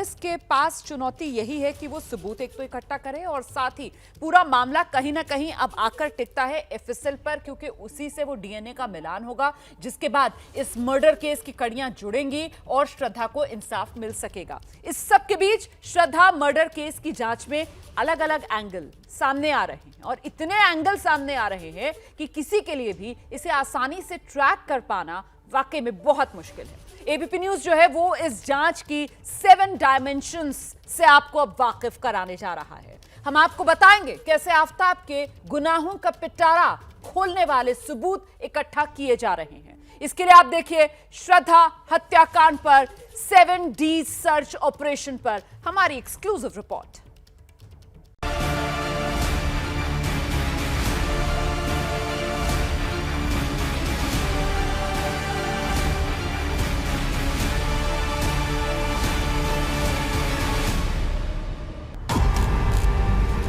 Police के पास चुनौती यही है कि वो सबूत एक तो इकट्ठा करे और साथ ही पूरा मामला कहीं ना कहीं अब आकर टिकता है एफएसएल पर, क्योंकि उसी से वो डीएनए का मिलान होगा, जिसके बाद इस मर्डर केस की कड़ियां जुड़ेंगी और श्रद्धा को इंसाफ मिल सकेगा। इस सब के बीच श्रद्धा मर्डर केस की जांच में अलग अलग एंगल सामने आ रहे हैं और इतने एंगल सामने आ रहे हैं कि किसी के लिए भी इसे आसानी से ट्रैक कर पाना वाकई में बहुत मुश्किल है। एबीपी न्यूज जो है वो इस जांच की 7 डायमेंशंस से आपको अब वाकिफ कराने जा रहा है। हम आपको बताएंगे कैसे आफताब के गुनाहों का पिटारा खोलने वाले सबूत इकट्ठा किए जा रहे हैं। इसके लिए आप देखिए श्रद्धा हत्याकांड पर 7D सर्च ऑपरेशन पर हमारी एक्सक्लूसिव रिपोर्ट।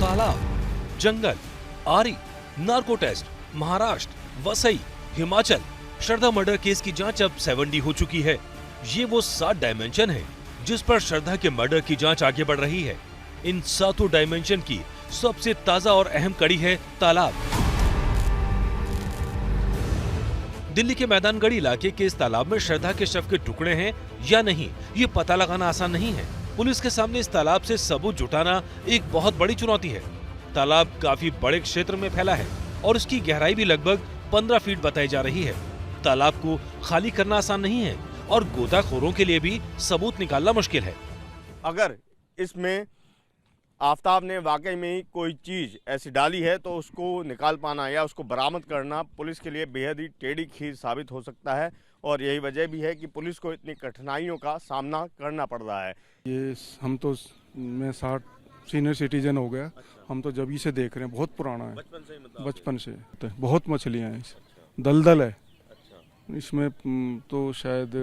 तालाब, जंगल, आरी, नार्को टेस्ट, महाराष्ट्र, वसई, हिमाचल। श्रद्धा मर्डर केस की जांच अब 7D हो चुकी है। ये वो 7 डायमेंशन है जिस पर श्रद्धा के मर्डर की जांच आगे बढ़ रही है। इन 7 डायमेंशन की सबसे ताजा और अहम कड़ी है तालाब। दिल्ली के मैदानगढ़ इलाके के इस तालाब में श्रद्धा के शव के टुकड़े हैं या नहीं, ये पता लगाना आसान नहीं है। पुलिस के सामने इस तालाब से सबूत जुटाना एक बहुत बड़ी चुनौती है। तालाब काफी बड़े क्षेत्र में फैला है और उसकी गहराई भी लगभग 15 फीट बताई जा रही है। तालाब को खाली करना आसान नहीं है और गोताखोरों के लिए भी सबूत निकालना मुश्किल है। अगर इसमें आफताब ने वाकई में ही कोई चीज ऐसी डाली है तो उसको निकाल पाना या उसको बरामद करना पुलिस के लिए बेहद ही टेढ़ी खीर साबित हो सकता है और यही वजह भी है कि पुलिस को इतनी कठिनाइयों का सामना करना पड़ रहा है। ये हम तो मैं 60 सीनियर सिटीजन हो गया। हम तो जब ही से देख रहे हैं, बहुत पुराना है, बचपन से बहुत मछलियाँ हैं, दलदल है। इसमें तो शायद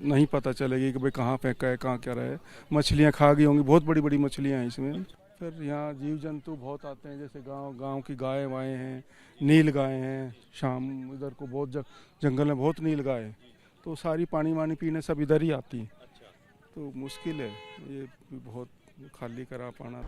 नहीं पता चलेगी कि भाई कहाँ फेंका है, कहाँ क्या रहा है। मछलियाँ खा गई होंगी, बहुत बड़ी बड़ी मछलियाँ हैं इसमें। फिर यहाँ जीव जंतु बहुत आते हैं, जैसे गांव की गाय वाय हैं, नील गाय हैं। शाम इधर को बहुत जंगल में बहुत नील गाय है, तो सारी पानी वानी पीने सब इधर ही आती है। तो मुश्किल है ये बहुत खाली करा पाना।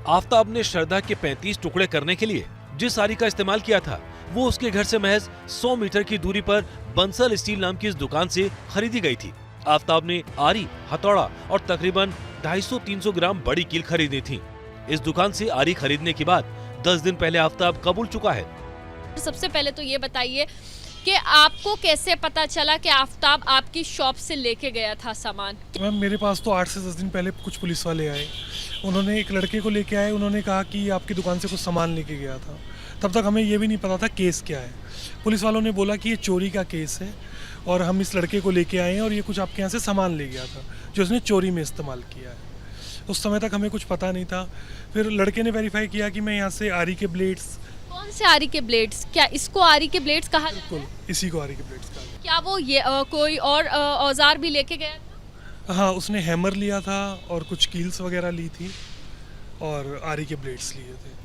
आफताब ने श्रद्धा के 35 टुकड़े करने के लिए जिस आरी का इस्तेमाल किया था वो उसके घर से महज 100 मीटर की दूरी पर बंसल स्टील नाम की इस दुकान से खरीदी गई थी। आफताब ने आरी, हथौड़ा और तकरीबन 250-300 ग्राम बड़ी कील खरीदी थी। इस दुकान से आरी खरीदने के बाद 10 दिन पहले आफताब कबूल चुका है। सबसे पहले तो ये बताइए कि आपको कैसे पता चला कि आफताब आपकी शॉप से लेके गया था सामान? मैम मेरे पास तो 8 से 10 दिन पहले कुछ पुलिस वाले आए। उन्होंने एक लड़के को लेके आए, उन्होंने कहा कि आपकी दुकान से कुछ सामान लेके गया था। तब तक हमें ये भी नहीं पता था केस क्या है। पुलिस वालों ने बोला कि ये चोरी का केस है और हम इस लड़के को लेके आए हैं और ये कुछ आपके यहाँ से सामान ले गया था जो उसने चोरी में इस्तेमाल किया है। उस समय तक हमें कुछ पता नहीं था। फिर लड़के ने वेरीफाई किया कि मैं यहाँ से आरी के ब्लेड्स। कौन से आरी के ब्लेड्स? क्या इसको आरी के ब्लेड्स कहा जाता है? बिल्कुल, इसी को आरी के ब्लेड्स कहा। क्या वो ये कोई और औजार भी लेके गया था? हाँ, उसने हैमर लिया था और कुछ कील्स वगैरह ली थी और आरी के ब्लेड्स लिए थे।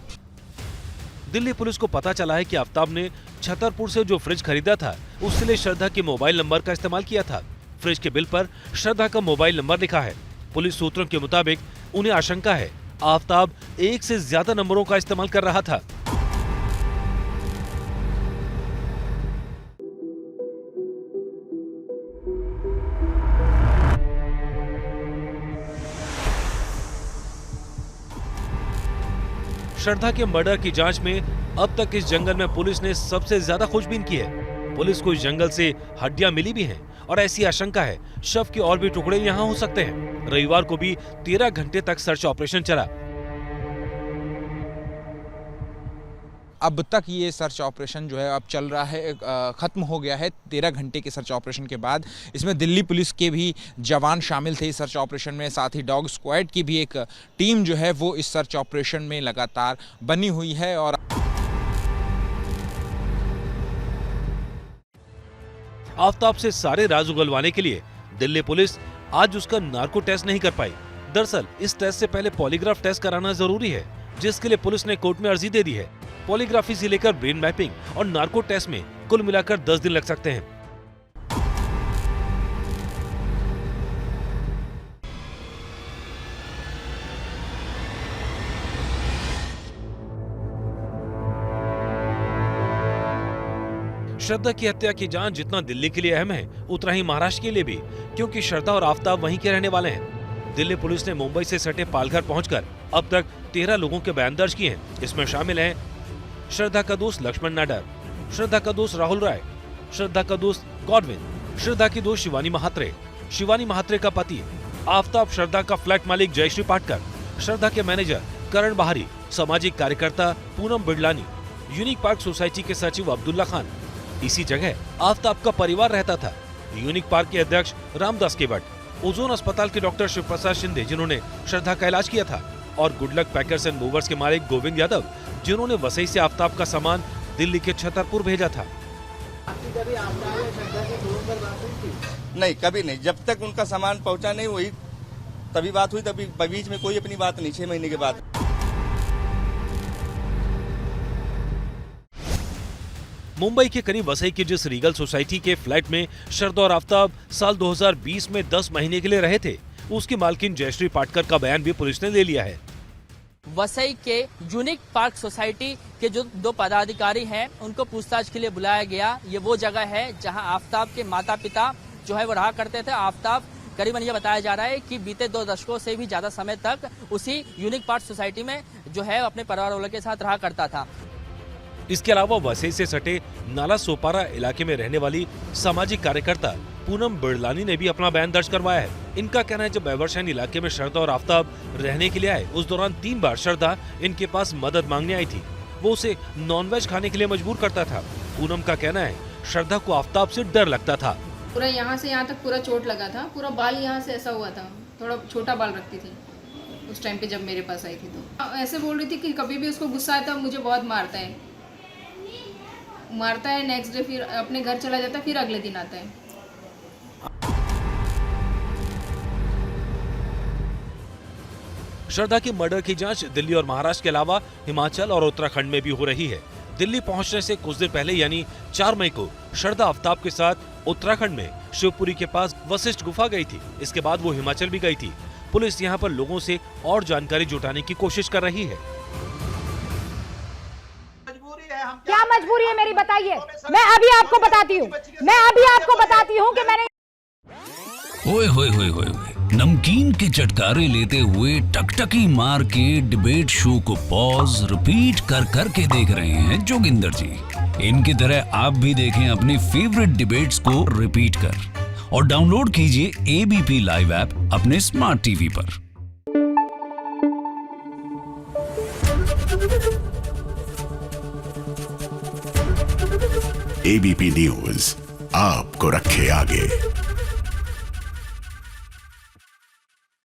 दिल्ली पुलिस को पता चला है कि आफताब ने छतरपुर से जो फ्रिज खरीदा था उसके लिए श्रद्धा के मोबाइल नंबर का इस्तेमाल किया था। फ्रिज के बिल पर श्रद्धा का मोबाइल नंबर लिखा है। पुलिस सूत्रों के मुताबिक उन्हें आशंका है आफताब एक से ज्यादा नंबरों का इस्तेमाल कर रहा था। श्रद्धा के मर्डर की जांच में अब तक इस जंगल में पुलिस ने सबसे ज्यादा खोजबीन की है। पुलिस को इस जंगल से हड्डियां मिली भी हैं और ऐसी आशंका है शव के और भी टुकड़े यहां हो सकते हैं। रविवार को भी 13 घंटे तक सर्च ऑपरेशन चला। अब तक ये सर्च ऑपरेशन जो है अब चल रहा है, ख़त्म हो गया है 13 घंटे के सर्च ऑपरेशन के बाद। इसमें दिल्ली पुलिस के भी जवान शामिल थे इस सर्च ऑपरेशन में, साथ ही डॉग स्क्वाड की भी एक टीम जो है वो इस सर्च ऑपरेशन में लगातार बनी हुई है। और आफताब से सारे राज उगलवाने के लिए दिल्ली पुलिस आज उसका नार्को टेस्ट नहीं कर पाई। दरअसल इस टेस्ट से पहले पॉलीग्राफ टेस्ट कराना जरूरी है, जिसके लिए पुलिस ने कोर्ट में अर्जी दे दी है। पॉलीग्राफी से लेकर ब्रेन मैपिंग और नार्को टेस्ट में कुल मिलाकर 10 दिन लग सकते हैं। श्रद्धा की हत्या की जांच जितना दिल्ली के लिए अहम है उतना ही महाराष्ट्र के लिए भी, क्योंकि श्रद्धा और आफ्ताब वहीं के रहने वाले हैं। दिल्ली पुलिस ने मुंबई से सटे पालघर पहुंचकर अब तक 13 लोगों के बयान दर्ज किए हैं। इसमें शामिल हैं श्रद्धा का दोस्त लक्ष्मण नाडर, श्रद्धा का दोस्त राहुल राय, श्रद्धा का दोस्त गॉडविन, श्रद्धा की दोस्त शिवानी महात्रे, शिवानी महात्रे का पति आफ्ताब, श्रद्धा का फ्लैट मालिक जयश्री पाटकर, श्रद्धा के मैनेजर करण बहारी, सामाजिक कार्यकर्ता पूनम बिड़लानी, यूनिक पार्क सोसाइटी के सचिव अब्दुल्ला खान। इसी जगह आफ्ताब का परिवार रहता था। यूनिक पार्क के अध्यक्ष रामदास केवट, ओजोन अस्पताल के डॉक्टर शिव प्रसाद शिंदे जिन्होंने श्रद्धा का इलाज किया था, और गुडलक पैकर्स एंड मूवर्स के मालिक गोविंद यादव जिन्होंने वसई से आफ्ताब का सामान दिल्ली के छतरपुर भेजा था। नहीं, कभी नहीं। जब तक उनका सामान पहुंचा नहीं वही तभी बात हुई, तभी बीच में कोई अपनी बात नहीं। 6 महीने के बाद मुंबई के करीब वसई की जिस रीगल सोसाइटी के फ्लैट में श्रद्धा और आफ्ताब साल 2020 में 10 महीने के लिए रहे थे, उसकी मालकिन जयश्री पाटकर का बयान भी पुलिस ने ले लिया है। वसई के यूनिक पार्क सोसाइटी के जो 2 पदाधिकारी हैं उनको पूछताछ के लिए बुलाया गया। ये वो जगह है जहां आफ्ताब के माता पिता जो है वो रहा करते थे। आफ्ताब करीबन ये बताया जा रहा है कि बीते 2 दशकों से भी ज्यादा समय तक उसी यूनिक पार्क सोसाइटी में जो है अपने परिवार वालों के साथ रहा करता था। इसके अलावा वसई से सटे नाला सोपारा इलाके में रहने वाली सामाजिक कार्यकर्ता पूनम बिड़लानी ने भी अपना बयान दर्ज करवाया है। इनका कहना है जब एवर्शन इलाके में श्रद्धा और आफ्ताब रहने के लिए आए, उस दौरान 3 बार श्रद्धा इनके पास मदद मांगने आई थी। वो उसे नॉनवेज खाने के लिए मजबूर करता था। पूनम का कहना है श्रद्धा को आफ्ताब से डर लगता था। पूरा यहाँ से यहाँ तक पूरा चोट लगा था, पूरा बाल यहाँ से ऐसा हुआ था, थोड़ा छोटा बाल रखती थी उस टाइम पे जब मेरे पास आई थी। तो ऐसे बोल रही थी कि कभी भी उसको गुस्सा आता मुझे बहुत मारता है, नेक्स्ट डे फिर अपने घर चला जाता है, फिर अगले दिन आता है। श्रद्धा की मर्डर की जांच दिल्ली और महाराष्ट्र के अलावा हिमाचल और उत्तराखंड में भी हो रही है। दिल्ली पहुंचने से कुछ देर पहले यानी 4 मई को श्रद्धा आफ्ताब के साथ उत्तराखंड में शिवपुरी के पास वशिष्ठ गुफा गई थी। इसके बाद वो हिमाचल भी गई थी। पुलिस यहाँ पर लोगों से और जानकारी जुटाने की कोशिश कर रही है। क्या मजबूरी है मेरी, बताइए। मैं अभी आपको बताती हूँ कि मैंने ओए होए होए होए नमकीन के चटकारे लेते हुए टकटकी मार के डिबेट शो को पॉज रिपीट कर करके देख रहे हैं जोगिंदर जी। इनकी तरह आप भी देखें अपने फेवरेट डिबेट्स को रिपीट कर और डाउनलोड कीजिए एबीपी लाइव ऐप अपने स्मार्ट टीवी पर। एबीपी न्यूज आपको रखे आगे।